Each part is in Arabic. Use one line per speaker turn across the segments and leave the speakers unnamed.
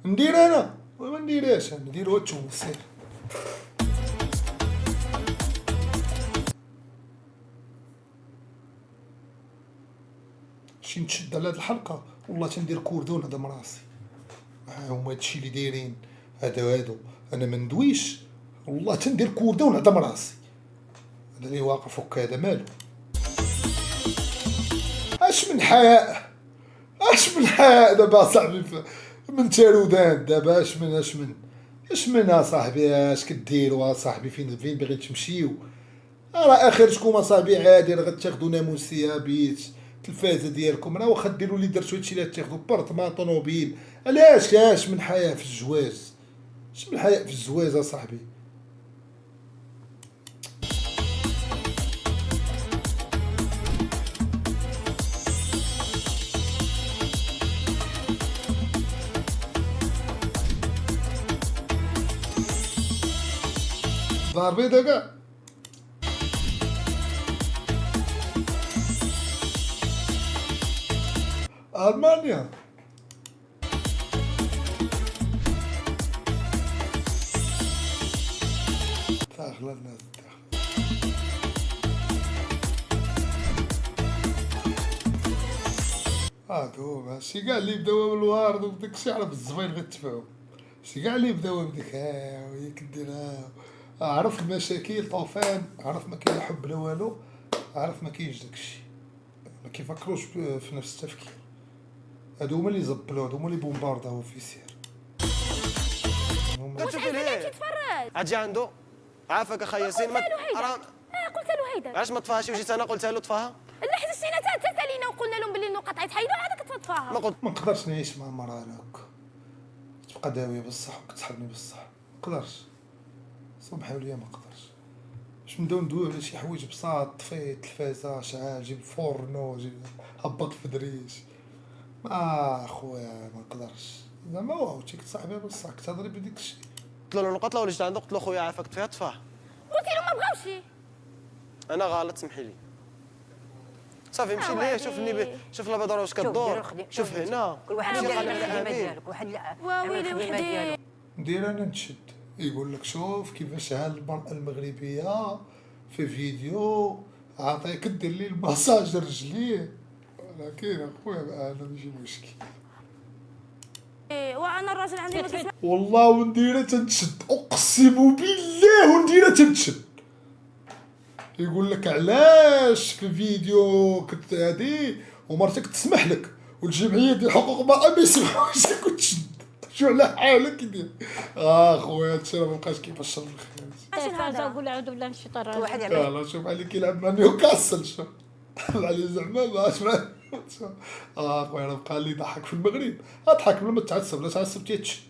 ندير انا وما نديرهاش، ندير واتشوف السير. شي نتشد على هاد الحلقه والله تندير كوردون هذا مراسي. هما هادشي اللي دايرين هادو انا ما ندويش والله تندير كوردون هذا مراسي. هذا اللي واقف هكا هذا مالو؟ اش من حياء، اش من حياء دابا صاحبي من تارودان دابا. اش من اصاحبي اش كديروا اصاحبي؟ فين باغي تمشيو؟ راه اخرتكم اصاحبي عادي، راه غتاخدوا ناموسيه بيت التلفازه ديالكم، راه واخا ديروا اللي درتو هادشي اللي تاخدوا بارطمان طوموبيل. علاش اش من حياة في الجواز؟ اش من حياة في الزواج اصاحبي؟ دار بيضا كاع. ألمانيا داخلة الناس داخلة. هادو ماشي كاع اللي بداو بالوارد وداك الشي عرف الزوين غتبعو، ماشي كاع اللي بداو بديك ها وهي كدير ها. عرف المشاكل طوفان، عرف ما كاين حب لا والو، عرف ما كاينش داكشي، ما كيفكروش في نفس التفكير. هادو هما اللي زبلو، هادو هما اللي بومبارداو في سير.
كتشوفي ليه
تفرج
اجي عنده عافاك اخا ياسين ما راه
قلت له هيدا
علاش ما طفاهاش؟ وجيت انا قلت له طفاها.
لا حيت شتينا تسالينا وقلنا لهم بلي النقط غيتحيدوا عاد كتطفاها.
ما قلت
ما نقدرش نعيش مع مرا انا هكا تبقى داويه بصح وكتحرني بصح، ما نقدرش سمحوا لي ما نقدرش. باش نبداو ندويو على شي حوايج بساط، طفي التلفازه شعل جيب فورنو جيب هبط الفدريش، ما خويا ما نقدرش زعما. واو تيك صاحبي بصح كتهضري بديك الشيء.
له النقط لا وليت عنده قلت له خويا عافاك طفيها طفاها.
قلت لهم ما بغاوش.
انا غلط سمحي لي صافي مشي ليه. شوف البيضره واش كدور، شوف هنا
كل واحد
شي
يدير
قال
الخدمه
لي
ديالو، كل واحد
ويلي وحدي.
ندير انا نشد، يقول لك شوف كيفاش ها المرأة المغربية في فيديو عطيك دير لي المساج رجليه، ولكن اخويا انا ماشي مشكل
وانا الراجل عندي ما
والله ونديرها تنشد، اقسم بالله ونديرها تنشد. يقول لك علاش في فيديو كنت هادي ومرتك تسمح لك والجمعيه ديال حقوق المراه ما يسمحوش لك وتشد، شو على حالك يدير. خويا هادشي راه مابقاش كيف الشر الخير.
فازا وقول اعوذ بالله من الشيطان
كل واحد
الرجيم.
يعمل
لا شوف علي كيلعب مع نيوكاسل، شوف علي زعما باش ما خويا راه بقى اللي يضحك في المغرب، اضحك بلا ما تعصب، لا تعصب تيتشد.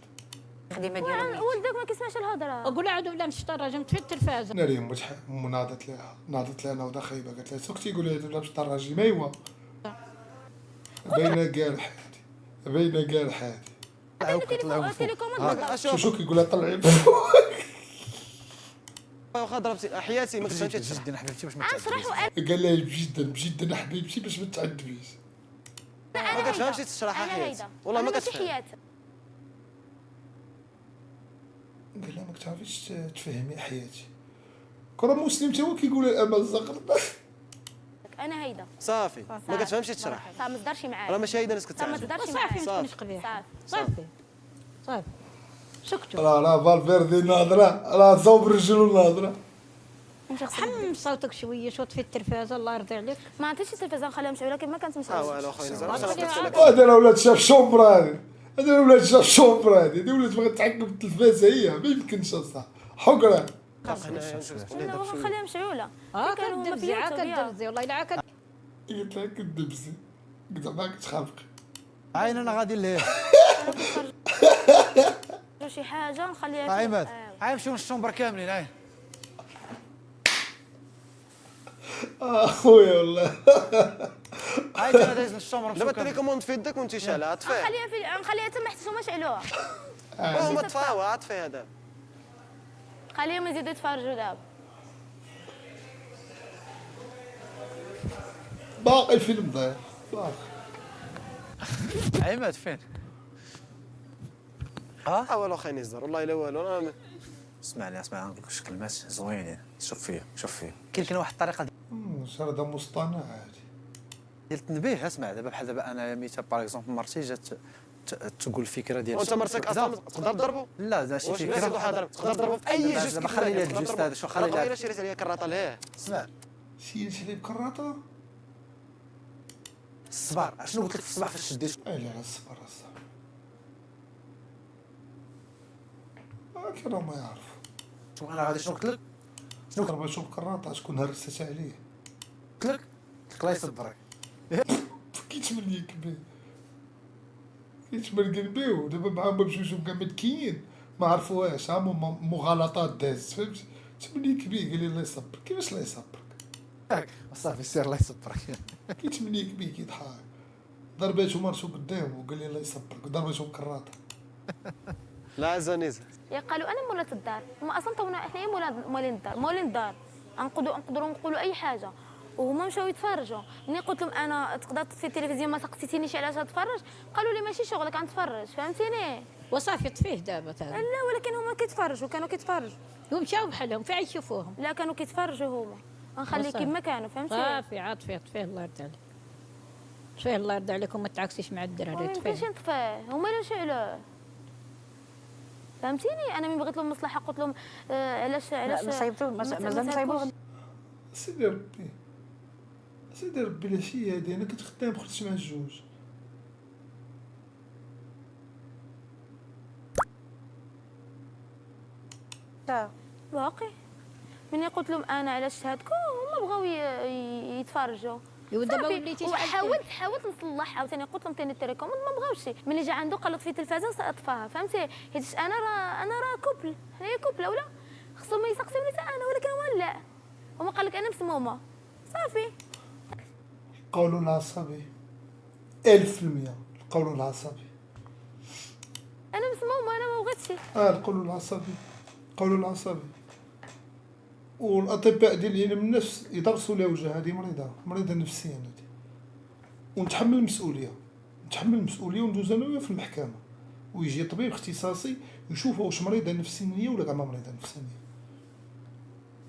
الخدمه ديالو.
ولدك ما كيسمعش الهضره.
وقول اعوذ بالله من الشيطان الرجيم في التلفازه.
انا اليوم ناضت لها نوضه خايبه، قالت لها سكتي قولي لها باش الراجل ايوا باينه كاع حياتي، باينه كاع حياتي. شو كيقول لها طلعي
واخا ضربتي حياتي ما كنتش
جدا حبيبتي باش ما
نشرحوا
قال لها بجدا حبيبتي باش ما تعذبيش.
ما كتفهمش تشرحها حياتي والله ما كتفهم.
قال لها ما كتعرفيش تفهمي حياتي. كره مسلم تا هو كيقول الامل الزغر.
انا هيدا
صافي ما كتفهمش تشرح،
صافي ما تهضرش معايا،
راه ماشي هيدا الناس
صافي ما
كتعرف.
تهضرش
صافي
معايا.
ما تكونش قبيح.
صافي
صافي سكتوا.
راه فالفيردي ناظره، راه صوب رجلو ناظره.
حمم صوتك شويه، شوط في التلفازه الله يرضي عليك.
ما عطيتش التلفزيون خليها مشعوله كيف ما كانت مشعوله.
والو خويا نزار واش انا قلت لك؟
هذا راه ولاد شاف شومبر، هذا راه ولاد شاف شومبر، هذه ولات باغا تحكم بالتلفازه هي ما يمكنش اصاحبي حقره.
لا واخا خليها مشعوله. كانوا
كدبزي
مبيوت وبيها.
كدبزي والله الا عاك.
قلت لها كدبزي، قلت لها كتخافقي.
عين انا غادي لهيه
شي حاجه نخليها.
عماد عايم شنو الشومبر كاملين عايم.
خويا والله
عايم انا دايز الشومبر
دابا التليكوموند في يدك وانت شالها طفيها.
نخليها تما حتى هما شعلوها.
هما طفاوها طفيها دابا.
خليهم يزيدوا يتفرجوا دابا.
باقي الفيلم ضايع باقي.
عماد فين؟ ها
والو خاين يزدر والله الا والو. انا
اسمعني نقول لك شي كلمات زوينين. شوف فيا كاين واحد الطريقه
هذا مصطنع هادي.
ديال التنبيه. اسمع دابا بحال دابا انا مثال باغ اكزومبل مرتي جات تقول الفكره ديال
وانت مرتك اصلا تقدر تضربو.
لا ماشي
واش
فكره
تقدر تضربو في اي جوج.
دابا خلي لي الجوج هذا شو خلي
الا
لي
شريت عليا كراطه ليه.
اسمع
شي لي بكراطه.
الصباح شنو قلت لك في الصباح فاش شديت
لا الصبر كانوا ما يعرفوا.
شنو انا غادي شنو قلت لك
شنو ضربة شوف كراطة شكون هرست عليه.
قلت لك الله يصبرك.
كيتمنيك بيه كيتمرقن بيه ودابا معاهم بجوجهم كاع مدكيين ما عرفوهاش. مغالطات داز فهمتي. تمنيك بيه قال لي الله يصبر. كيفاش الله يصبرك؟
صافي سير الله يصبرك.
كيتمنيك بيه كيضحك. ضرباتو مرسو قدامه وقال لي الله يصبرك ضرباتو بكراطة.
لا زانيز
قالوا انا مولات الدار، هما اصلا تونا حنايا مولين الدار نقدروا نقولوا اي حاجه، وهما مشاو يتفرجوا. ملي قلت لهم انا تقدر تطفي التلفزيون ما سقسيتينيش علاش نتفرج، قالوا لي ماشي شغلك غنتفرج، فهمتيني.
وصافي طفيه دابا تاع
لا ولكن هما كانوا كيتفرجوا
ومشاو بحالهم فين يشوفوهم.
لا كانوا كيتفرجوا هما. غنخلي
وصافي.
كيما كانوا فهمتي.
صافي عاد طفيه الله يرضي عليك. طفيه الله يرضي عليكم ما تعكسيش مع الدراري.
ما يمكنش
طفيه
نطفيه، هما اللي شعلوه فهمتيني. انا من بغيت لهم مصلحه قلت لهم علاش
ما صايبتوش مازال ما صايبوش.
سيدي ربي العشيه هادي انا كنت خدام خرجت مع الجوج.
باقي مني قلت لهم انا علاش هادكم هما بغاو يتفرجوا.
ودابا
صافي.
وليتي
وحاولت نصلح عاوتاني قلت لهم ثاني التليكوم ما بغاوش. ملي جا عنده قلط في التلفازه طفاها فهمتي. حيت انا راه كوبل حنايا كوبل ولا خصهم يسقسيوني حتى انا ولكن هو لا. هما قال لك انا مسمومه صافي.
القولون العصبي 1000%. القولون العصبي
انا مسمومه انا ما بغيتش.
القولون العصبي القولون العصبي. والاطباء ديال علم النفس يدرسوا لها وجه. هذه مريضه نفسيا هذه. ونتحمل المسؤوليه وندوز انا وياها في المحكمه ويجي طبيب اختصاصي يشوف واش مريضه نفسانيه ولا كاع ما مريضه نفسانيه.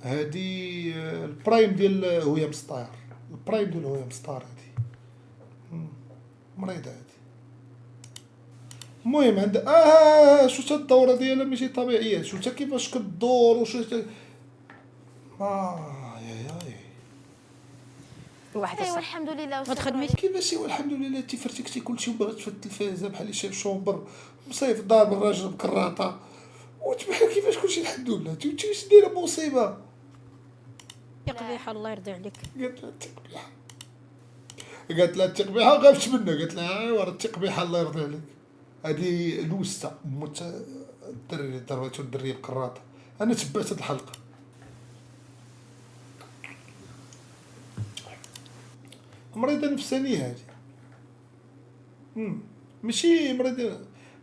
هذه البرايم ديال هويه مسطار. البرايم ديال هويه مسطار هذه مريضه هذه. المهم عندها شو تا الدوره ديالها ماشي طبيعيه. شو تا كيفاش كدور وشو يا
واحد
ايوا الحمد لله.
ما تخدميش
كيفاش والحمد لله تفرتكتي كلشي وبغات في التلفازه بحال اللي شاف شومبر مصيف دار بالراجل بكراطه وتبحال كيفاش كلشي الحمد لله. انت واش دايره مصيبه.
تقبيحه الله يرضي عليك.
قالت لها التقبيحه وغابت منها. قالت لها ايوا التقبيحه الله يرضي عليك. هذه لوسته موت الدري ضربته الدريه بكراطه. انا تبعت هاد الحلقه. مريضه نفسانيه هذه. ماشي مريضه.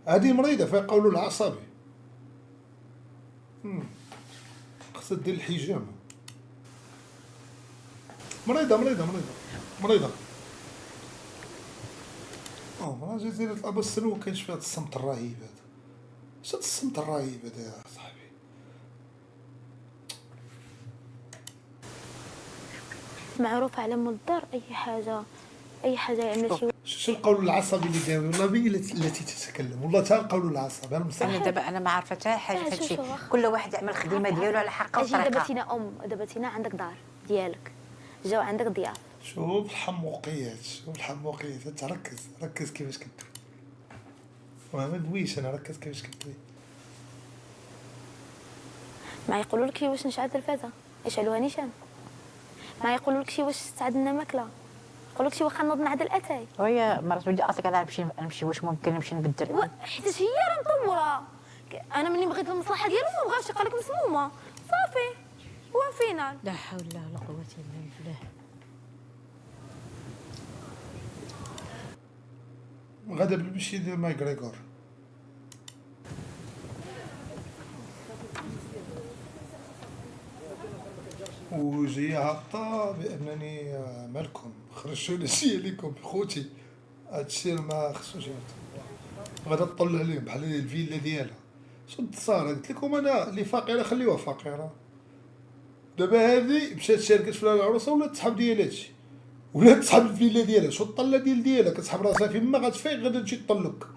هذه مريضه فيها قولون العصبي. خصها دير الحجامه. مريضه راجل زينة الأب السنو مكاينش فيها الصمت الرهيب هذا. اش هاد الصمت الرهيب هذا يا صاحبي.
معروف على مدار اي حاجه يعمل شي.
شو القول العصبي اللي داوي والله مين التي تتكلم والله تا القول العصبي.
انا دابا انا ما عارفه حتى حاجه في هادشي. كل واحد يعمل الخدمه ديالو على حقه
اجي دابا
وطريقه.
تينا دابا تينا عندك دار ديالك جاو عندك ضياف.
شوف الحموقيات انت ركز كيفاش كدوي. ما ندويش انا ركز كيفاش كدوي.
ما يقولوا لك واش نشعل التلفازه يشعلوها نيشان. ما يقولوا لك واش تعدلنا ماكله. يقول لك واخا نوض نعدل اتاي.
وهي مرات ولدي اصلا انا نمشي واش ممكن نمشي نبدل.
حيت هي راه مطوره. انا ملي بغيت المصلحه ديالو ما بغاش قال لك مسمومه صافي هو فينال.
لا حول ولا قوه الا بالله.
غدا بالمشي ديال ماي غريغور. وجي هابطه بانني مالكم خرجتوا لي ليكم خوتي. هادشي ما خصوش غادا تطلع عليهم بحال الفيلا ديالها. شد صار قلت لكم انا اللي فقيره خليوها فقيره. دابا هذه مشات شاركت في العروسه ولات تسحب ديال هادشي، ولات تسحب الفيلا ديالها. شو الطله ديالها كتسحب راسها فيما غتفيق غادا تجي تطلق.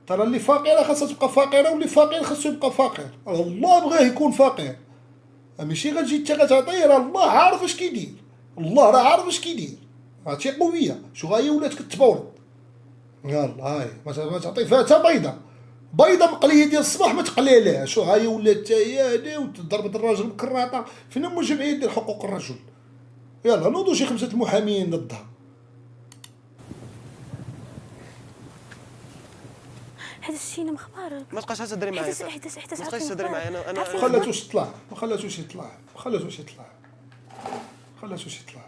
ترى اللي فقيره خاصها تبقى فقيره، واللي فقير خاصو يبقى فقير. الله بغاه يكون فقير، ماشي غتجي انت غتعطيه. راه الله عارف اش كيدير، الله راه عارف اش كيدير. هادشي قويه. شو هي ولات كتبورد. يلا هاي ما تعطي فيها حتى بيضه مقليه ديال الصباح ما تقلي عليها. شو هاي ولات حتى هي هادي وضربت الراجل بكراطه. فين هما الجمعيه ديال حقوق الرجل؟ يلا نوضوا شي 5 المحامين ضدها.
حيت شتينا مخبارك.
ما تبقاش تهضري معايا.
حيت
ما تبقاش تهضري معايا. انا
ما خلاتوش يطلع، ما خلاتوش يطلع، ما خلاتوش يطلع، ما خلاتوش يطلع.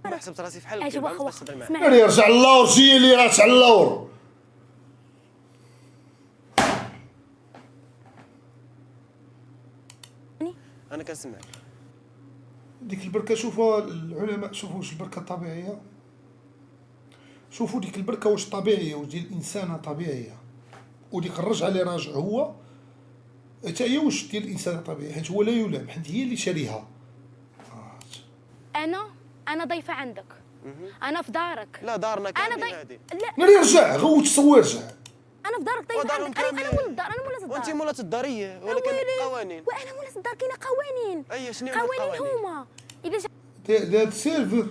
ما حسبت راسي في حالك.
اجي
ما
واخا
تبقاش تهضري معايا.
اسمع
اللي يرجع اللور شي اللي راجع اللور.
انا كنسمعك.
ديك البركه شوفوا العلماء، شوفوا واش البركه طبيعيه، شوفوا ديك البركه واش طبيعيه، واش ديال الانسانه طبيعيه، وديك الرجعه اللي راجع هو حتى هي واش ديال الانسان طبيعي، حيت هو لا يلام، حيت هي اللي شاريها.
انا ضيفه عندك، انا في دارك.
لا دارنا
انا
كاملين هادي.
لا
ناري رجع غوت سوي رجع.
انا في دارك ضيفه
ودارهم
عندك. انا
كاملين.
مول الدار، انا مولات الدار.
وانت مولات الداريه ولكن قوانين.
وانا مولات الدار كاينه قوانين.
اي شنو
قوانين هما الا
هذا السيرفر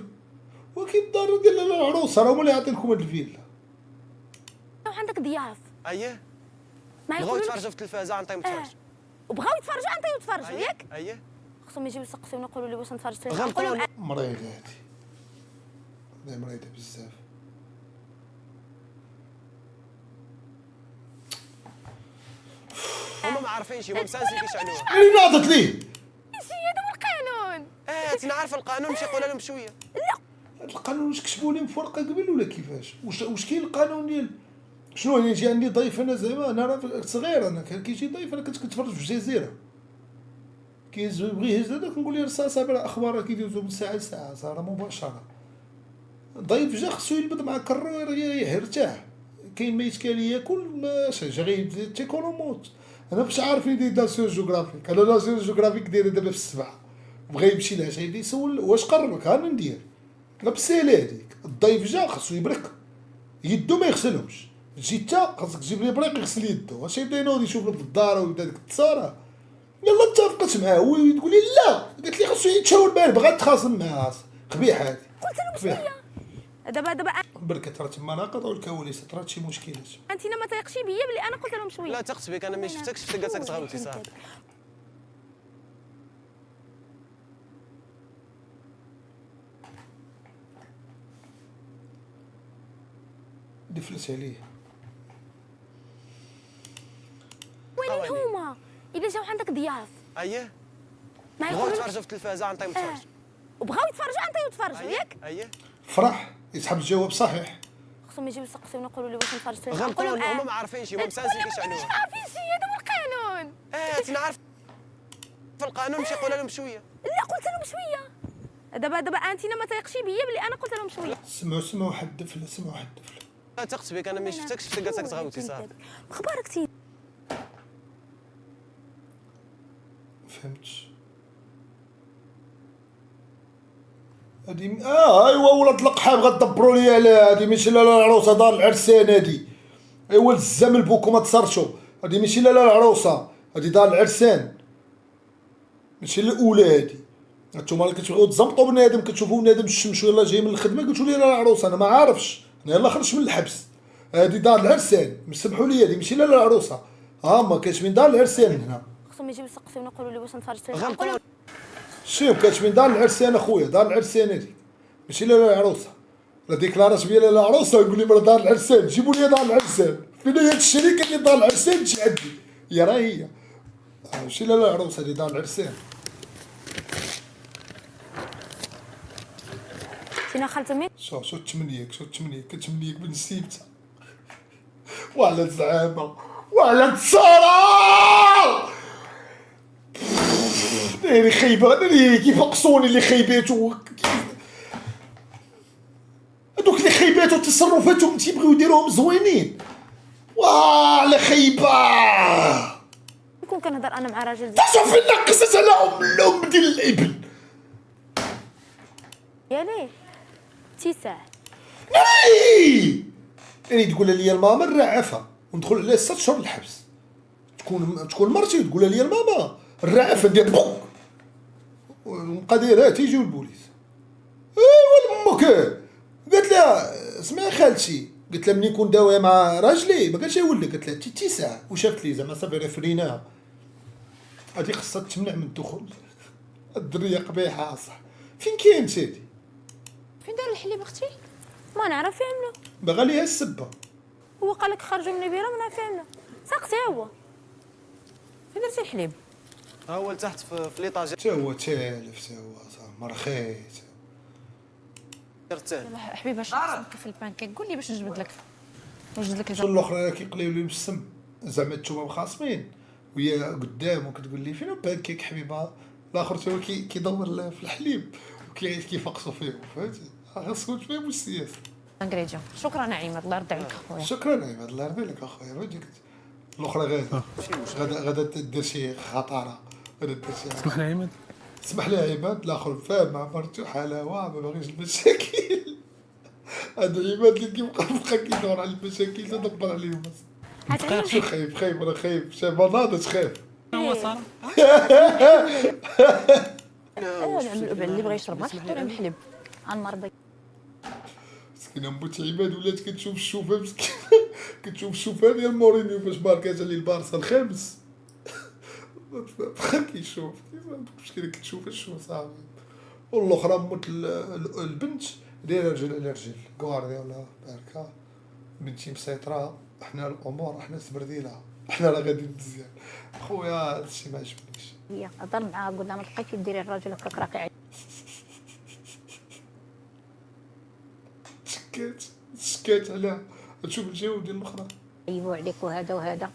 ولكن الدار ديال العروسه راهم اللي عاطينكم هاد الفيلا.
جاو عندك ضياف
اييه
ما
بغاو
يقولوش
يتفرجوا في التلفازه عن طيب تفرج.
وبغاو يتفرجوا عن طيب يتفرجوا ياك.
اييه
خصهم يجيو يسقسيو يقولوا لي واش نتفرج فيه.
غلطون.
مريضه هادي، هادي مريضه بزاف.
هما ما عارفينش، هما مسانسين كيشعنوها.
اللي ناضت ليه
ماشي هذا هو القانون.
تنعرف القانون ماشي يقولها لهم بشويه.
هاد القانون واش كتبوا لهم في ورقه قبل ولا كيفاش؟ واش كاين القانون ديال شنو؟ انا يجي عندي ضيف، انا زعما انا راه صغير، انا كان كيجي ضيف انا كنت كنتفرج في الجزيره، كيبغي يهز هذاك نقول له رصاصه بلا اخبار كيدوزو من ساعه لساعه، صار مباشره. ضيف جا خصو يلبد مع كرو يرتاح، كاين ما يتكالي ياكل ماشي جا غيبدا تاكل وموت. انا باش عارفين دي ناسيون جيوغرافيك، انا ناسيون جيوغرافيك دايره دابا في السبعه، بغا يمشي لها شي يسول واش قربك ها ندير لا بسيلي هذيك. الضيف جا خصو يبرك يدو ما يغسلهمش، تجي انت خاصك تجيب لي بريق يغسل يدو، ماشي يبدا ينوض يشوف في الدار ويبدا ديك التصاره. يلا اتفقت معاه هو تقول لي لا، قالت لي خاصو يتشاور بها، بغات تخاصم معاه قبيح هادي.
قلت له شويه دابا
بركة راه تما ناقض والكواليس طرات شي مشكلات.
انت ما تيقش بيا بلي انا قلت لهم شويه.
لا تقت بك، انا ما شفتكش، شفتك جالسه كتغوتي صافي.
دفلت عليه.
وين هما الا جاو عندك ضياف
اييه
ما
بغاو
يقولوش
يتفرجوا في التلفازه عن طيب تفرج.
وبغاو يتفرجوا عن طيب يتفرجوا ياك.
اييه
فرح يسحب الجواب صحيح.
خصهم يجيو يسقسيو يقولوا لي واش نتفرج فيه.
غلطون، هما ما عارفينش، هما مسانسين كيشعنوها.
ما عارفين شي هذا هو القانون.
تنعرف في القانون ماشي يقولها لهم بشويه.
لا قلت لهم شويه دابا انت ما تيقش بيا بلي انا قلت لهم شويه.
سمعوا واحد الدفله، سمعوا واحد الدفله.
لا تقت بك، انا ما شفتكش، شفتك جالسه كتغوتي صافي.
اخبارك تي
فهمتش هادي ايوا ولاد القحام غدبروا لي على هادي، ماشي لا العروسه دار العرسان هادي. ايوا الزام البوكو ما تصرشوا، هادي ماشي لا العروسه، هادي دار العرسان ماشي الاولى هادي. نتوما اللي كتبغيو تزمطوا بنادم، كتشوفوا بنادم الشمس يلاه جاي من الخدمه قلتوا لي لا العروسه، انا ما عارفش، انا يلاه خرجت من الحبس. هادي دار العرسان، سمحوا لي هادي ماشي لا العروسه، ما كاتبين دار العرسان هنا.
خصهم يجيو يسقسيو يقولوا لي واش نتفرج فيه.
غلطون.
شوف كاتبين دار العرسان اخويا، دار العرسان هادي ماشي لا العروسه. لا ديكلارات بيا لا العروسه نقول لي دار العرسان، جيبوا لي دار العرسان فين هي الشركه اللي دار العرسان تجي عندي يا راه هي ماشي لا العروسه هادي دار العرسان.
فينا خالتي مين
شو تمنيك كتمنيك بن سيبته وعلى الزعامه وعلى التصارى دايري خايبه اللي كيف قصوني اللي خايباتو هذوك اللي خايباتو تصرفاتهم تيبغيو يديروهم زوينين. واه على خيبه.
نكون كنهضر انا مع راجل
شوف لنا قصص على الام ديال الابن.
ديالي اتساع.
يعني تقول لي الماما الرعافه وندخل عليه 6 شهور الحبس. تكون مرتي وتقول لي الماما الرعافه ندير بوك ونبقى دايرها تيجيو البوليس. ايوا امك قالت لها اسمعي خالتي، قلت لها ملي نكون داويه مع راجلي ما قالش ولدك، قالت لها تي ساعه وشافت لي زعما صافي ريفريناها. هادي خاصها تمنع من الدخول. الدريه قبيحه صح. فين كاين هادي؟
فين دار الحليب اختي؟
ما نعرف يعملو.
باغا ليها السبه.
هو قال لك خرجوا من البيرة ما نعرف يعملو. ساقسي هو.
فين درتي الحليب؟
ها هو لتحت في ليطاجير
تا هو تالف، تا هو صافي مرخيت.
الثاني.
حبيبه اش نكفل البانكيك قول لي باش نجبد لك
شو الاخرى كيقليو لي بالسم زعما التوما مخاصمين وهي قدام وكتقول لي فين بانكيك حبيبه، الاخر تا هو كيدور في الحليب كيفقصوا فيه فهمتي. خاصو تفهم السياسه.
انغريديون. شكرا نعيمه الله يرضى عليك اخويا.
شكرا عماد الله يرضي لك اخويا. ما جيت الاخرى غادا دير شي خطاره، غادا دير شي.
اسمح لي عماد.
اسمح لي عماد. الاخر فاهم مع مرتو حلاوه ما باغيش المشاكل. هذا عماد اللي كيبقى كيدور على المشاكل تدبر عليهم بس. شو خايف انا خايف شي مناضش خايف.
وصل.
نعملوا اللي بغى يشرب ما تحطوا لهم الحليب.
غنمرضي.
مسكينه موت عماد ولات كتشوف الشوفه مسكينه كتشوف الشوفه ديال مورينيو فاش ماركات عليه البارسا الخامس. بقى كيشوف مسكينه كتشوف الشوف صافي. والاخرى موت البنت دايره رجل على رجل غوارديولا باركا. بنتي مسيطره، حنا الامور حنا سبرديله، حنا راه غاديين مزيان. خويا هادشي ما عجبنيش.
هي هضر معاها قول لها ما تبقايش ديري الراجل هكاك راه قاعد.
سكات عليها. تشوف الجو ديال الاخرى
يبوا عليك وهذا وهذا.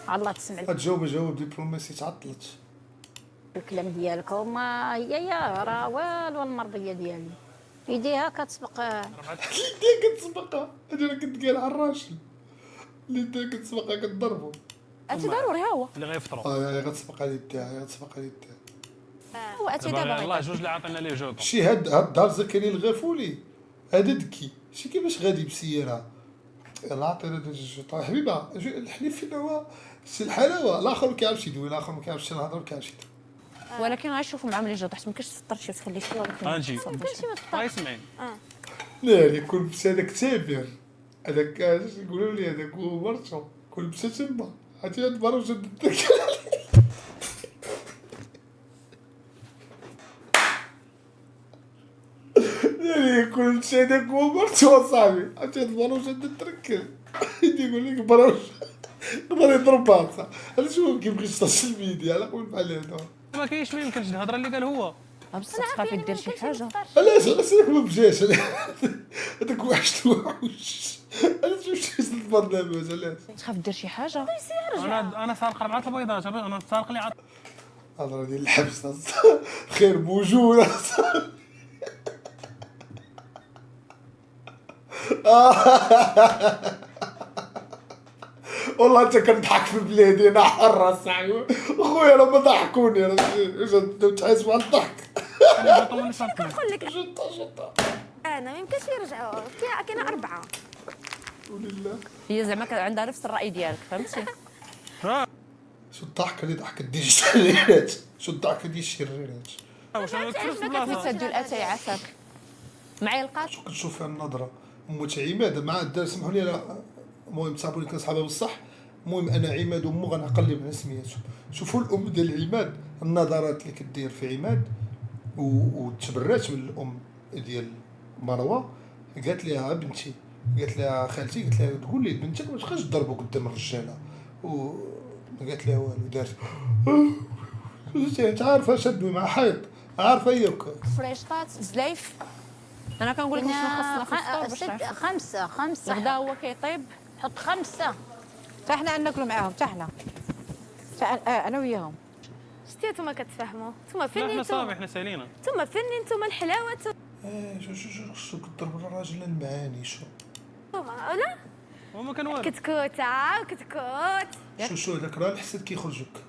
الله تسمع
جاوب دبلوماسي تعطلت.
الكلام ديالك وما هي راه والو المرضيه ديالي يديها كتسبق.
اللي كتسبقها انا كنت قال على الراجل اللي كتسبقها كتضربو.
اتي ضروري ها هو
اللي غيفطروا.
غتسبق على يديها
هو اتي
دابا
دابا
الله جوج اللي عطينا ليه جوطو.
شي هاد الدار زكريا الغافولي هذا دكي شي كيفاش غادي بسياره. يلاه عطينا جوج حبيبه الحليب فين هو شي الحلاوه. الاخر ما كيعرفش يدوي، الاخر ما كيعرفش يهضر، ما كيعرفش يدوي.
ولكن غنشوفوا مع ملي جا تحت ما كاينش تفطر شي تخلي شي
غنجي. اسمعي
ناري كل بس هذاك تابر هذاك اش يقولوا لي هذاك هو مرتو كل بس تما عرفتي هاد المره وجد الذكر. ناري كل بس هذاك هو مرتو صاحبي عرفتي هاد المره وجد التركل. يقول لك برا يقدر يضربها صح. انا شوف كيف بغيت تصل الميديا على قول بحال هذا.
ما كاينش ما يمكنش الهضره اللي قال هو.
بصح تخافي دير شي حاجه.
علاش ما بجاش هذاك وحش. انا شفت البرنامج علاش
تخاف دير شي حاجه.
انا سارق 4 البيضات انا سارق لي
هضره ديال الحبس خير موجود. والله انت كنضحك في بلادي انا حر صاحبي خويا راه ما ضحكوني راه تحاسبوا على الضحك.
نقول لك انا ما يمكنش يرجعوا كاين 4.
ولله
هي زعما عندها نفس الراي ديالك فهمتي.
شو الضحكه اللي ضحكت ديال الشريرات، شو الضحكه ديال الشريرات.
واش انا كنت في بلاصه
كتسدوا الاتاي عافاك معايا القاط.
شو كتشوف فيها النظره موت عماد مع الدار سمحوا لي. المهم صاحبوني كنصحابها بصح. المهم انا عماد ومو غنقلب على سميتو. شوفوا الام ديال عماد النظرات اللي كدير في عماد وتبرات من الام ديال مروه. قالت لها بنتي، قالت لها خالتي، قالت لها تقول لي بنتك ما تبقاش تضربو قدام الرجاله. قالت لها والو دارت. انت عارفه شدوي مع حيط عارفه ياك
فريشطات زلايف. انا كنقول لكم شنو خاصنا في الفطور باش
5
الغدا هو كيطيب.
حط 5
حتى حنا ناكلوا معاهم حتى حنا انا وياهم.
شتي نتوما كتفهموا نتوما فين
احنا صافي
نتوما
احنا سالينا.
نتوما فين نتوما الحلاوه
شو كضرب الراجل المعاني شو
لا
وما كان والو.
كتكوته وكتكوت.
شو هذاك راه الحسد كيخرج لك.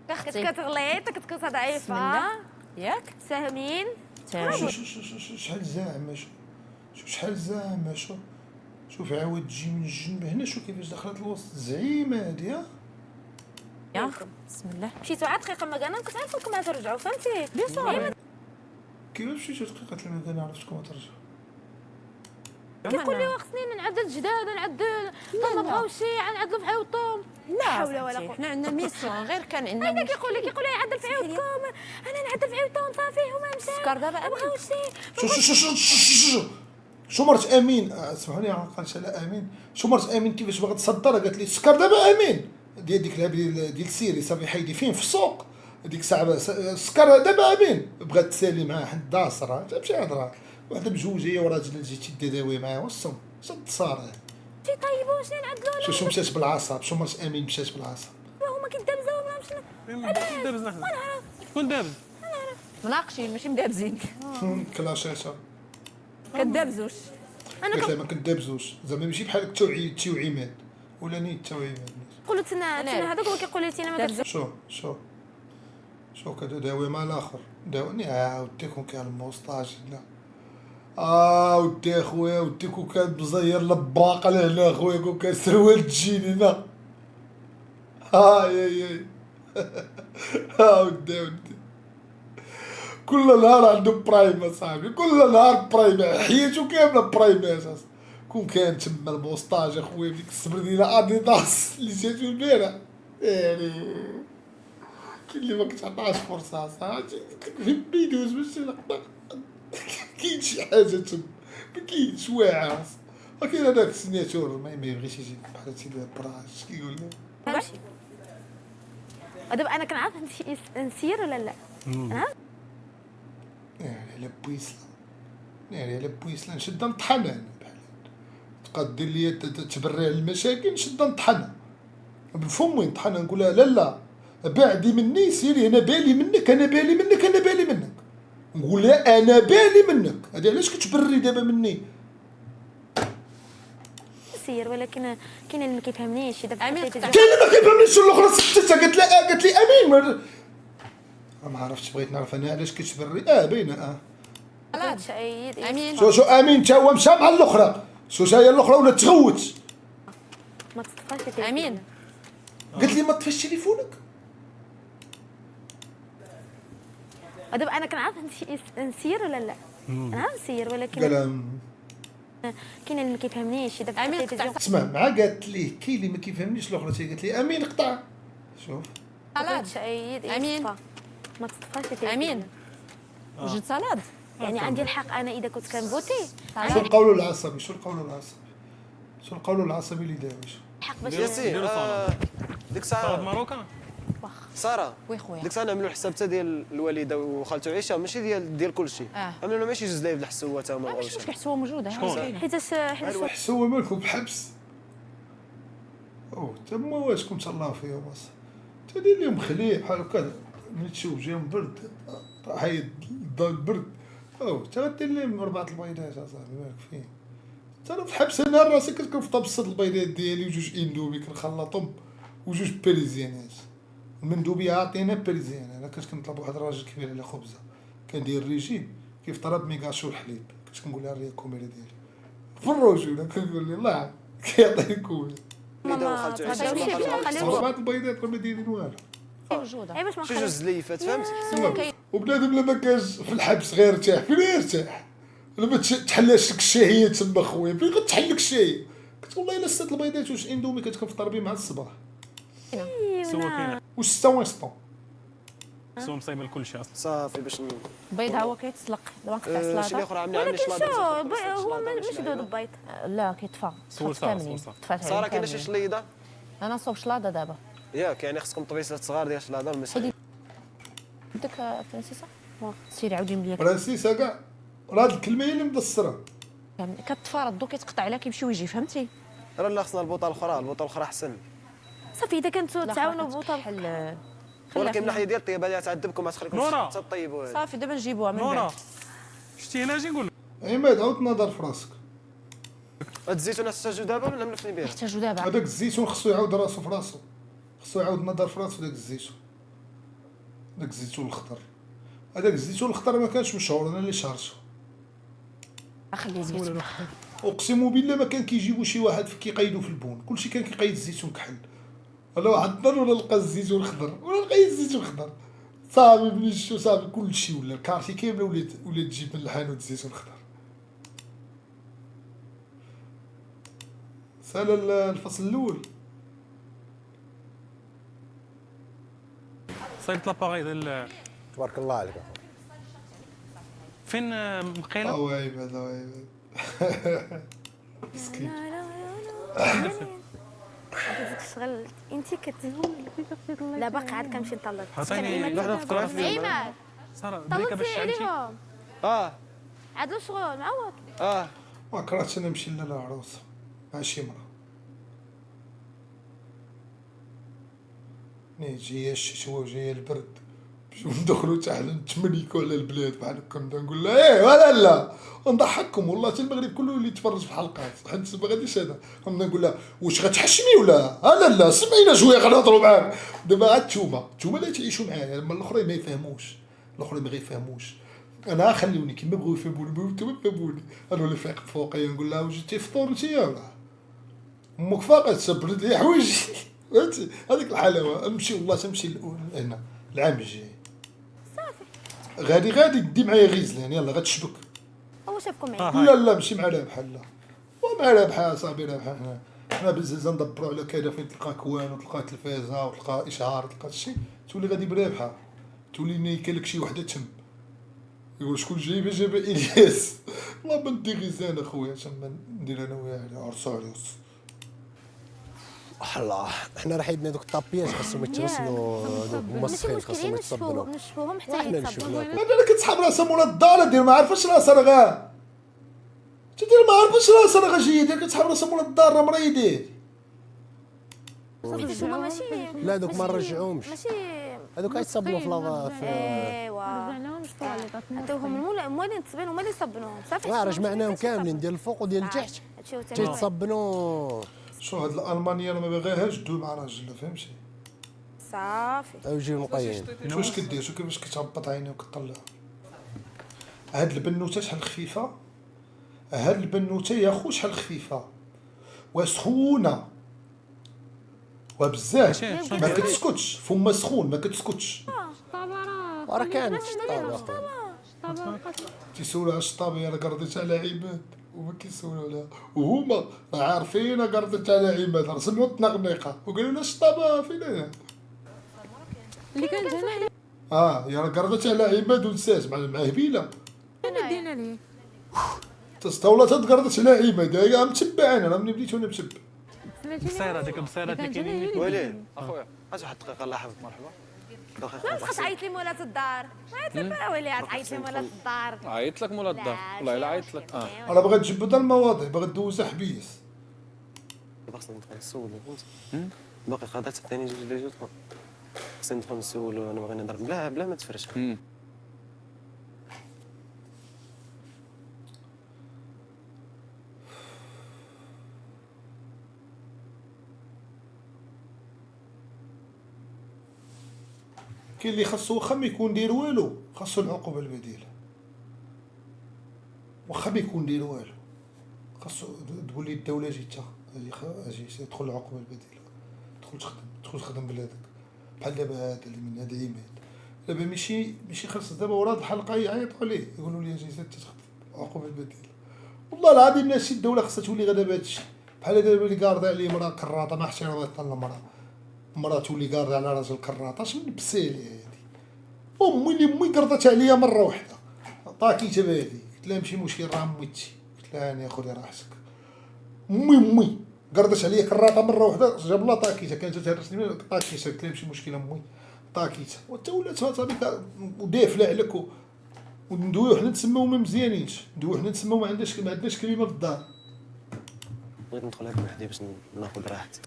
اختي
كتغليط كتكوته
بسم
ضعيفه.
الله. ياك
ساهمين.
شو شحال زعما شو شحال زعما شوف عاود تجي من الجنب هنا، شو كيفاش دخلت الوسط زعيمه هادي.
ياك بسم الله.
مشيتو عاد دقيقه ما كان كنت عارفه لكم ترجعوا فهمتي.
بيان سور
كيفاش مشيتو دقيقه المكان عرفتكم ترجعوا.
كيقول لي خصني نعدل جداد نعدل طوم ما بغاوش نعدلوا في عاوتهم.
لا
حول ولا
صاحبتي،
قوة.
حنا عندنا ميسيون غير كان عندنا
هذا كيقول لي يعدل في عاوتكم، انا نعدل في عاوتهم صافي هما مشاو.
السكر دابا
ما بغاوش.
شو مرت امين سمحوني عقلت على امين. شو مرت امين كيفاش باغا تصدر قالت لي السكر دابا امين ديك اللعبه ديال السيري صافي حيدي فين في السوق هذيك الساعه السكر دابا امين بغات تسالي معاه حد داصره تمشي هضره وحده بجوجيه وراجل جيتي تداوي معاه والصم شد صار
شي طيب واش نعدلوا
شو مشات بالعصاب. شو مرت امين مشات بالعصاب.
هما كيدابزوا ولا مشنا.
دابزنا حنا. شكون دابز؟
مناقشين ماشي مدابزين
كلاشاشه
كدابزوش.
قلت لها ما كندابزوش زعما ماشي بحال توعي عماد ولا نيت توعي عماد.
قولوا تنا هذاك هو كيقول لي تينا ما
شو كتداوي مع الاخر داوني وديكم كان الموسطاج لا ودي اخويا وديكم كان مزير لباقه لهنا اخويا كون كان سروال تجيني هنا ياي ودي كل نهار عنده برايم اصاحبي كل نهار برايم حياته كامله برايم اساس كون كان تما الموسطاج اخويا بديك الصبر ديال اديداس اللي جاتو البارح يعني كاين اللي ما كتعطاش فرصه صاحبي في بيدوز ماشي لقطه كاين شي حاجه تما ما كاينش واعر ولكن هذاك السيناتور ما يبغيش يجي بحال سيدي براش كيقول له
دابا انا كنعرف نسير ولا لا.
يعني على بويسلا يعني على بويسلا نشدها نطحنها انا بحال تبقى دير لي تبرع المشاكل نشدها نطحنها بفمي نطحنها نقول لها لا بعدي مني سيري انا بالي منك انا بالي منك انا بالي منك نقول لها انا بالي منك هذه علاش كتبري دابا مني
سير ولكن كاين اللي ما كيفهمنيش دابا
امين
حطيت
قطع.
كاين اللي ما كيفهمنيش الاخرى سكتتها قالت لي امين ما عرفتش بغيت نعرف انا علاش كتبري باينه
سعيد
امين
شو امين تا هو مشى مع الاخرى شو هي الاخرى ولا تغوت
ما تطفاش
امين
قالت لي ما طفيش تليفونك
دابا انا كنعرف نسير ولا لا. انا نسير ولكن
قال
كاين اللي ما كيفهمنيش دابا
امين
حطيت
قطع.
اسمع مع قالت ليه كاين اللي ما كيفهمنيش الاخرى قالت لي امين قطع شوف
سلاد
سعيد
امين
ما تطفاش
امين وجد سلاد
يعني عندي الحق انا اذا كنت كنبوتي
شو القول العصبي شو القول العصبي اللي داوش
الحق باش
ميرسي
نديرو صالة.
ديك
صالة
الساعه
ماروكان.
ساره
وي خويا
ديك الساعه نعملوا الحساب حتى ديال الوالده وخالته عيشه ماشي ديال كلشي عملوا لهم ماشي جوج لايف الحسوه تا هما
ماشي مشكل حسوه موجوده
شكون؟
حيتاش
حسوا مالكم بحبس تما واش كنت الله فيهم اصاحبي تدير لهم خليه بحال هكا ملي تشوف جاهم برد حيد البرد تغدير لهم 4 البيضات اصاحبي مالك فين ترى في حبس انا راسي كنفطر بصد البيضات ديالي وجوج اندومي كنخلطهم وجوج باريزيانات المندوبيه عاطينا باريزيان انا كنت كنطلب واحد الراجل كبير على خبزه كندير ريجيم كيفطر بميغاشو الحليب كنت كنقول لها الريا كوميري ديالي في الرجوله كنقول لي الله كيعطيكم
الوالده وخالته عيشه
4 البيضات راه ما دايرين والو
موجوده
باش ما
شي جوج زليفات فهمت
وبنادم لما كانش في الحبس غير ارتاح فين يرتاح لما تحلاش لك الشهيه تما خويا فين غتحل لك الشهيه كنت والله الا 6 البيضات واش اندومي كنت كنفطر بهم مع الصباح
سوا كاين
واش 6 وينستون
سوا مصايبه لكلشي اصلا.
صافي باش
البيض هو كيتسلق دابا نقطع
شي اللي
سلاطه
اخرى عامله
ولكن
شلاضه
شو هو مشدود البيض
لا كيطفى
سول
كاملين
صار.
طفات
ساره كاينه شي شليضه
انا نصوب شلاضه دابا
ياك يعني خصكم طبيسات صغار ديال شلاضه المسائل
بدك فرنسيسه سيري عاودي مليا
فرانسيس كاع راه هاد الكلمه هي اللي مدسره
كتطفى راه الضو كيتقطع عليها كيمشي ويجي فهمتي
راه لا خصنا البوطه الاخرى احسن
صافي اذا كنتو تعاونوا بوطه
بحال
ولكن من ناحيه ديال الطيبه اللي تعذبكم ما تخليكمش
نورا.
حتى طيبوا هذا
صافي دابا نجيبوها من
نورا
بعد
شتي هنا اجي نقول لك
عماد عاود نظر في راسك
هاد الزيتون نحتاجو دابا ولا ملفني بها؟
نحتاجو دابا.
هذاك الزيتون خصو يعاود راسو في راسو، خصو يعاود نظر في راسو داك الزيتون، داك الزيتون الخضر، هذاك الزيتون الخضر ما كانش مشهور، انا اللي شهرته.
خليه يسمح.
اقسم بالله ما كان كيجيبوا شي واحد كيقيدوا في البون، كلشي كان كيقيد الزيتون كحل، ولا واحد النهار ولا لقى الزيتون الخضر ولا لقى الزيتون الخضر، صافي ملي شفتو صافي كلشي ولا الكارتي كامله ولات تجيب من الحانوت الزيتون الخضر. سال الفصل الاول.
صيدت لاباغي ديال
تبارك الله عليك.
فين مقيله؟
وايب هذا وايب مسكين.
هذاك الشغل انت دابا قاعد كنمشي نطلق.
عطيني
لحظه نفكر فيه.
عماد
ساره بريكه باش
طلبتي
شعلتي.
عليهم عاد شغل معوض.
ما كرهتش انا نمشي للعروسه مع شي مرا، جايه الشتوى وجايه البرد، نمشيو ندخلو حتى حنا نتمنيكو على البلاد بحال هكا، نبدا نقول لها ولا لا ونضحككم والله حتى المغرب كله اللي يتفرج في الحلقات، حيت ما غاديش هذا، نبدا نقول لها واش غتحشمي ولا لا سمعينا شويه غنهضروا معاك. دابا عاد نتوما اللي تعيشوا معايا، اما الاخرين ما يفهموش، الاخرين ما غيفهموش، انا خليوني كيما بغيو يفهموني وانتم يفهموني. انا اللي فايق فوقيا نقول لها واش جيتي فطور انت ولا امك فاقت تسبرد لي حوايجي فهمتي هذيك الحلاوه. نمشي والله تنمشي هنا العام الجاي صافي غادي دي معايا غيزلان يلا غتشبك.
هو شافكم معايا.
لا ماشي مع رابحه، لا ومع رابحه صاحبي رابحه حنا بزاف ندبروا على كذا، فين تلقى كوان وتلقى تلفازه وتلقى اشعار تلقى شي تولي غادي برابحه، تولي نايكه لك شي وحده تم يقول شكون جايبه الياس. والله ما ندي غيزان اخويا تما ندير انا وياه عرس عروس.
الله حنا راه حيدنا دوك الطابيات خاصهم يتغسلوا، دوك المسخين
ماشي
خاصهم
مشكل
يتصبنوا.
نشفوهم حتى
وحنا
يتصبنوا.
نشوفوا.
انا كتسحب راسها مولا الدار دير ما عارفاش راسها راه تدير ما عارفاش راسها راه جايه دير كتسحب راسها مولا الدار راه مريضين.
صافي هما ماشي
لا دوك ما نرجعوهمش،
ماشي
هذوك غيتصبنوا في لافا في
ايوا عطيوهم الموالين تصبين هما اللي يصبنوهم صافي.
راه جمعناهم كاملين ديال الفوق وديال التحت تيتصبنوا.
شو هاد الالمانيه انا ما باغيهاش دوي مع راجل فهمتي
صافي.
او يجيو مقيين.
واش كدير شو كيفاش كتهبط عيني وكطلع. هاد البنوته شحال خفيفه، هاد البنوته يا خو شحال خفيفه وسخونه وبزاف ما كتسكتش، فمها سخون ما كتسكتش.
راه كانت الشطابه
تيسولها الشطابه انا قرضيت على عماد وما كيسولوا عليها، وهما راه عارفين قرضت على عماد رسموا التنغنيقه وقالوا لها الشطابه فين هي
اللي كان جانا
يا راه قرضت على عماد ونسات مع هبيله
انا دينا ليه
تستولات تقرضت على عماد يا متبعين انا ملي بديت وانا متبع.
بصيره ديك البصيره اللي كاينين
وليد اخويا اجي واحد الدقيقه الله يحفظك مرحبا
ما تبقاش تعيط لي مولات الدار، عيط لك بقى ولي تعيط لي مولات الدار.
عيط لك مولا الدار والله الا عيط لك.
انا بغيت تجبد المواضيع باغي دوزها حبيس.
خاصني ندخل نسولو فهمت باقي قادر تعطيني جوج خاصني ندخل نسولو انا باغي نهضر بلا ما تفرش.
كاين اللي خاصو واخا ما يكون داير والو خاصو العقوبه البديله، واخا ما يكون داير والو خاصو تقول لي الدوله جيتها اجي تدخل العقوبه البديله، تدخل تخدم بلادك بحال دابا هذا اللي من هذا عماد دابا ماشي خاص دابا ورا الحلقه يعيطوا عليه يقولوا لي اجي تخدم العقوبه البديله. والله العظيم ناسي الدوله خاصها تولي غدا بهذا الشيء بحال دابا اللي قارضه عليه مراه كراطه ما احترمت المراه تولي قارضه على راجل كراطه اش من بسالي هادي. امي اللي امي قرضت عليا مره واحده طاكيتها بهادي قلت لها ماشي مشكل راه ميتي قلت لها انا خذي راحتك. امي قرضت عليا كراطه مره واحده جاب لها طاكيتها كانت تهرسني طاكيتها قلت لها ماشي مشكل امي طاكيتها وانت ولات صافي ودافله عليك وندويو حنا نسماو ما مزيانينش ندويو حنا نسماو ما عندناش كلمه في الدار.
بغيت ندخل هاك وحدي باش ناخذ راحتي.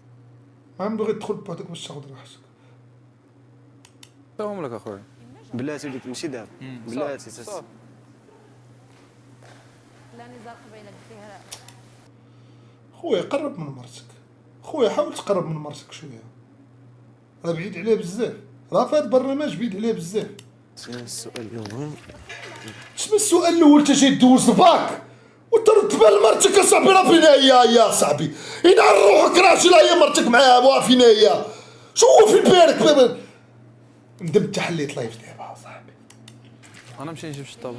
عم بغيت تدخل بوحدك باش تاخذ راحتك.
تاهم لك اخويا
بلاتي وليت نمشي دابا بلاتي
لا نزار قبيله فيها
خويا قرب من مرتك، خويا حاول تقرب من مرتك شويه، راه بعيد عليها بزاف، راه في هذا البرنامج بعيد عليها بزاف.
السؤال الأول
شنو السؤال الاول؟ انت جاي دوز الباك وترد بال مرتك اصاحبي، راه فينا هي يا صاحبي، ينعر روحك راجل، هي مرتك معاها وها فينا هي، شو في بالك؟ ندم حتى حليت لايف دابا صاحبي،
انا نمشي نجيب الشطابه.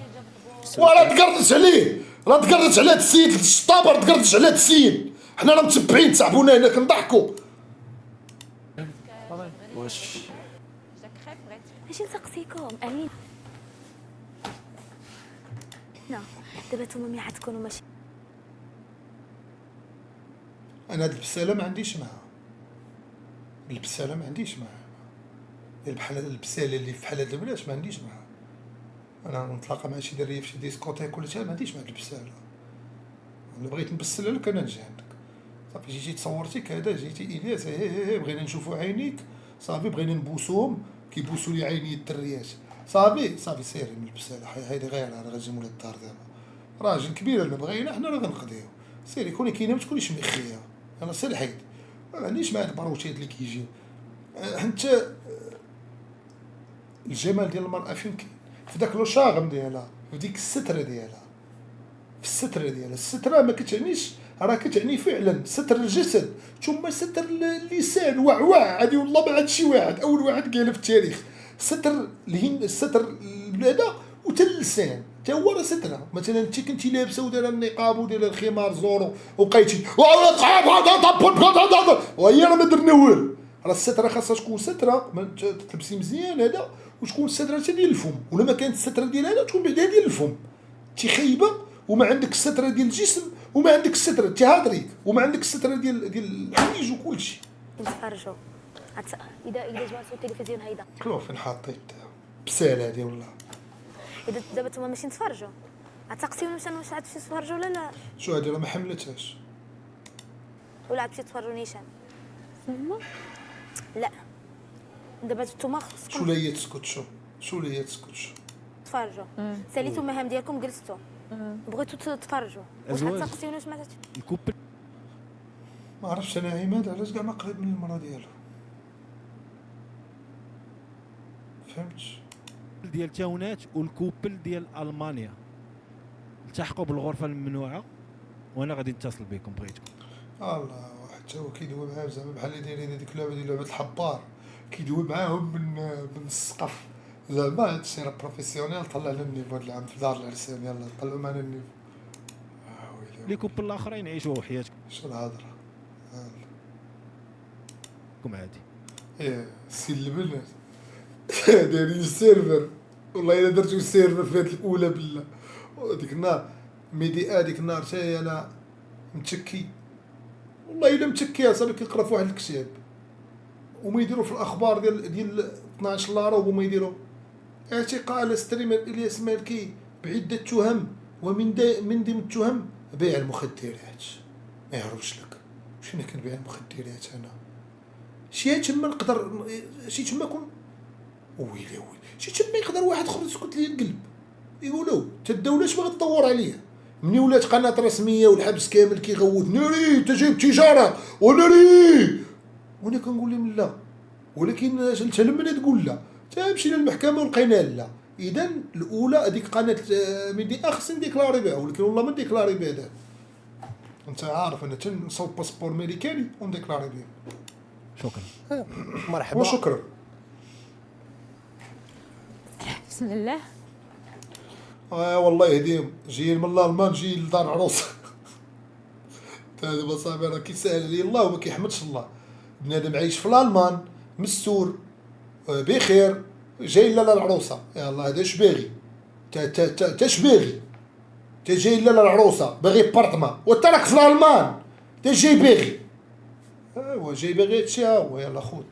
وراه تقردش عليه، راه تقردش على هاد السيد الشطابر، تقردش على هاد السيد، حنا راه متبعين تصاحبونا هنا كنضحكوا.
واش
ماشي نسقسيكم امين. لا دابا نتوما ملي حتكونوا ماشي
انا هاد البساله ما عنديش معاها، البساله ما عنديش معاها، بحال البساله اللي في بحال هاد البلاش ما عنديش معاها. انا نتلاقى مع شي دريه في شي ديسكوتيك ولا شي، ما عنديش مع هاد البساله. انا بغيت نبسل لك انا نجي عندك صافي، جيتي تصورتي كذا، جيتي الياس بغينا نشوفوا عينيك صافي، بغينا نبوسوهم كيبوسوا لي عيني الدريات صافي سيري من البساله، هايدي غير راه غنجي مول الدار دابا، راجل كبير اللي بغينا حنا راه غنقضيو، سيري كوني كاينه ما تكونيش مخيه، انا سير حيد ما عنديش مع هاد البروشيت اللي كيجيو. انت الجمال ديال المرأة فين كاين؟ في داك لو شاغم ديالها، في ديك السترة ديالها، في السترة ديالها. السترة ما كتعنيش، راه كتعني فعلا ستر الجسد ثم ستر اللسان. وعوع هادي والله ما عاد شي واحد، اول واحد قالها في التاريخ. ستر الستر البلادة وتا اللسان تا هو راه سترة. مثلا انت كنتي لابسه ودايره النقاب ودايره الخمار زورو وبقيتي وهي راه ما درنا والو. راه السترة خاصها تكون سترة تلبسي مزيان هذا، وتكون السترة حتى ديال الفم، ولا ما كانت السترة ديال هذا تكون بعدا ديال الفم. انت خايبه وما عندك السترة ديال الجسم، وما عندك السترة انت هادريك، وما عندك السترة ديال الحوايج وكلشي.
نتفرجوا اذا جبتوا التلفزيون هيدا
كلو فين حاطيت بساله هادي والله.
اذا دابا نتوما ماشي نتفرجوا غتسقسيونا واش عاد تمشي تتفرجوا ولا لا،
شو هادي راه ما حملتهاش
ولا عاد تمشي تتفرجوا نيشان. لا دابا نتوما خصكم
شو لا هي تسكت، شو لا هي تسكت
تفرجوا، ساليتوا المهام ديالكم جلستوا بغيتوا تتفرجوا، واش غتسقسيونا واش ما
الكوبل
ما عرفتش انا عماد علاش كاع ما قريب من المراه ديالو، فهمتش.
ديال تاونات والكوبل ديال المانيا التحقوا بالغرفه الممنوعه، وانا غادي نتصل بكم بغيتكم.
الله واحد تا هو كيدوي معاهم زعما بحال اللي دايرين هذيك اللعبه ديال لعبه الحبار، كيدوي معاهم من السقف زعما. هادشي راه بروفيسيونيل. طلع لنا النيفو هاد العام في دار العرسان، يلاه طلعوا معنا النيفو. ويلي
لي كوبل الاخرين عيشوا حياتكم
شو الهضره
عادي.
السي البنات دايرين السيرفر، والله الا درتو السيرفر في هاد الاولى بالله. ديك النهار ميدي ديك النهار حتى انا متشكي، والله الا متشكي اصاحبي. كنقرا في واحد الكتاب وما يديروا في الاخبار ديال 12 لارا، وهما يديروا اعتقال ستريمر الياس مالكي بعده تهم، ومن ضمن التهم بيع المخدرات. ما يهربش لك واش انا كنبيع المخدرات انا؟ شي تما نقدر شي تما كون ويلي شي تما يقدر واحد خرج يسكت لي القلب. يقولوا حتى الدوله اش باغا تدور عليا؟ مني ولات قناه رسميه والحبس كامل كيغوت ناري انت جايب تجاره وناري، وانا كنقول لهم لا، ولكن انت لما تقول لا تا مشينا للمحكمه ولقينا لا. اذا الاولى هذيك قناه ميدي خصني نديكلاري بها، ولكن والله ما نديكلاري بها. انت عارف انا تنصوب باسبور ميريكاني ونديكلاري به.
شكرا.
مرحبا
وشكرا.
بسم الله.
والله يهديهم، جايين من الالمان جايين لدار عروس. دابا صاحبي راه كيسهل عليه الله وما كيحمدش الله. بنادم عايش في الالمان مستور بخير، جاي لالا العروسه، يلاه هذا اش باغي؟ تا اش باغي؟ تا جاي لالا العروسه باغي بارطما، وانت راك في الالمان تا جاي باغي. ايوا جاي باغي هادشي، ها هو يلاه خود.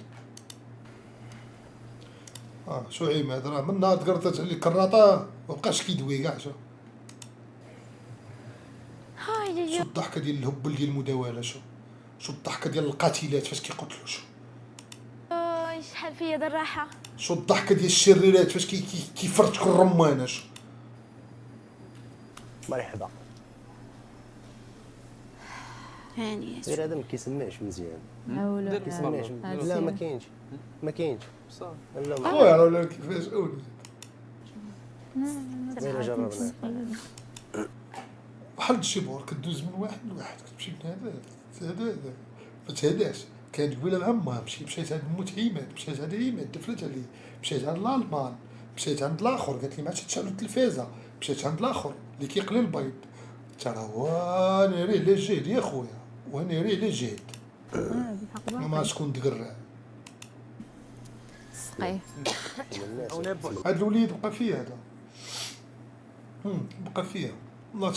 شو عماد راه من نهار تقرطت عليه كراطه مبقاش كيدوي كاع. شو الضحكه ديال الهبل ديال المداوله، شو الضحكه ديال القاتلات فاش كيقتلوا،
شحال فيا ديال الراحه،
شو الضحكه ديال الشريرات فاش كيفرتكوا الرمانه.
مرحبا.
هاني
غير هذا ما كيسمعش مزيان
ولا
ما كيسمعش لا ما كاينش ما كاينش
بصح
لا
خويا راه ولا كيفاجئوني
غير جربنا
بحال الشيبور كدوز من واحد لواحد كتمشي من هذا ما تهداش كانت قبيله مع امها مشيت عند موت عماد مشيت عند عماد دفلت عليه مشيت عند الالمان مشيت عند الاخر قالت لي ما عادش تشعلوا التلفازه مشيت عند الاخر اللي كيقلي البيض ترى وانا راه على الجهد يا خويا وانا راه على الجهد ما شكون تقرع
سقيه
هاد الوليد بقى فيه هذا بقى فيه الله